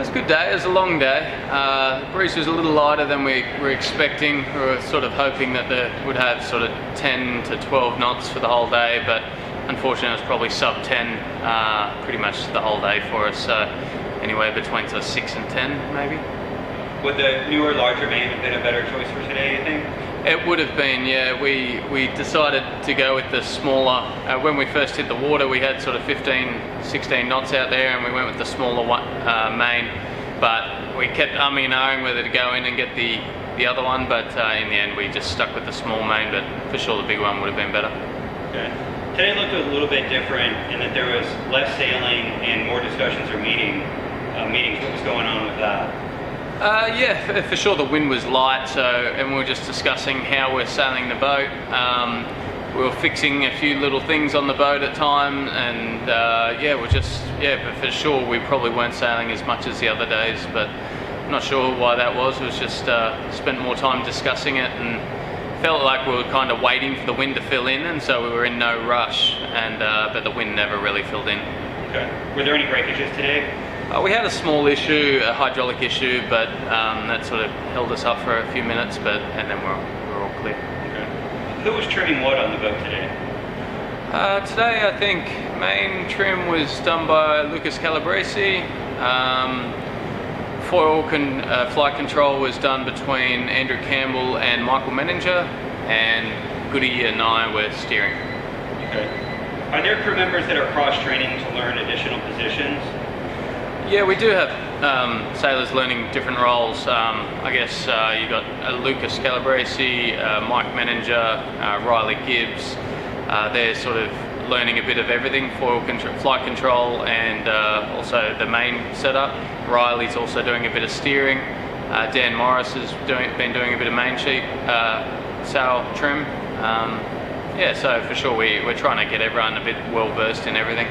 was a good day. It was a long day. The breeze was a little lighter than we were expecting. We were sort of hoping that it would have sort of 10 to 12 knots for the whole day, but unfortunately it was probably sub 10 pretty much the whole day for us. So anywhere between sort of 6 and 10 maybe. Would the newer, larger main have been a better choice for today, you think? It would have been, yeah. We decided to go with the smaller. When we first hit the water, we had sort of 15, 16 knots out there, and we went with the smaller one, main. But we kept umming and ahhing whether to go in and get the other one. But in the end, we just stuck with the small main. But for sure, the big one would have been better. Okay. Today looked a little bit different in that there was less sailing and more discussions or meetings. What was going on with that? Yeah, for sure the wind was light, and we were just discussing how we're sailing the boat. We were fixing a few little things on the boat at time, and but for sure we probably weren't sailing as much as the other days, but I'm not sure why that was. It was just spent more time discussing it and felt like we were kind of waiting for the wind to fill in, and so we were in no rush, and but the wind never really filled in. Okay. Were there any breakages today? We had a small issue, a hydraulic issue, but that sort of held us up for a few minutes, and then we're all clear. Okay. Who was trimming what on the boat today? Today I think main trim was done by Lucas Calabresi. Flight control was done between Andrew Campbell and Michael Menninger, and Goody and I were steering. Okay. Are there crew members that are cross-training to learn additional positions? Yeah, we do have sailors learning different roles. I guess you got Lucas Calabresi, Mike Menninger, Riley Gibbs. They're sort of learning a bit of everything, flight control, and also the main setup. Riley's also doing a bit of steering. Dan Morris has been doing a bit of main sheet sail trim. Yeah, so for sure we're trying to get everyone a bit well versed in everything.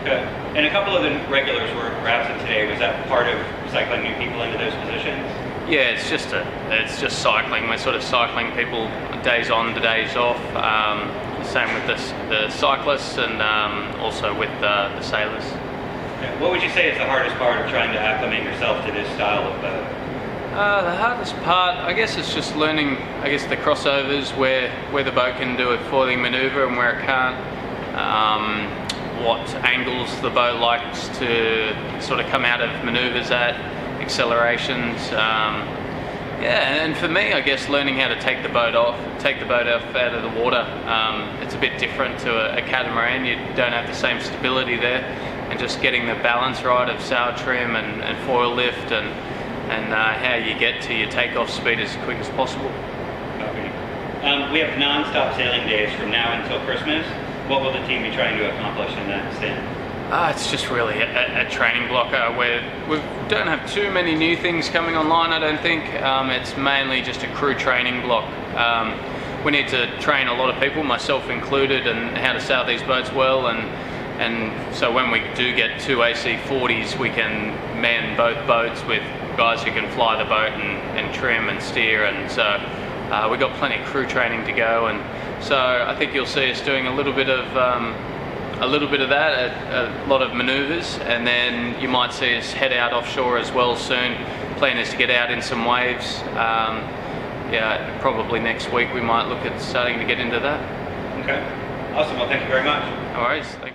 Okay. And a couple of the regulars were absent today. Was that part of cycling new people into those positions? Yeah, it's just cycling. We're sort of cycling people days on to days off. Same with the cyclists, and also with the sailors. Okay. What would you say is the hardest part of trying to acclimate yourself to this style of boat? The hardest part, I guess, is just learning, the crossovers, where the boat can do a foiling manoeuvre and where it can't. What angles the boat likes to sort of come out of manoeuvres at, accelerations. And for me, I guess learning how to take the boat off out of the water. It's a bit different to a catamaran. You don't have the same stability there, and just getting the balance right of sail trim and foil lift and how you get to your takeoff speed as quick as possible. Copy. We have non-stop sailing days from now until Christmas. What will the team be trying to accomplish in that stint? It's just really a training blocker where we don't have too many new things coming online, I don't think. It's mainly just a crew training block. We need to train a lot of people, myself included, and how to sail these boats well, and so when we do get two AC40s, we can man both boats with guys who can fly the boat and trim and steer, and so we've got plenty of crew training to go, and so I think you'll see us doing a little bit of that, a lot of manoeuvres, and then you might see us head out offshore as well soon. Plan is to get out in some waves. Probably next week we might look at starting to get into that. Okay, awesome. Well, thank you very much. No worries. Thanks.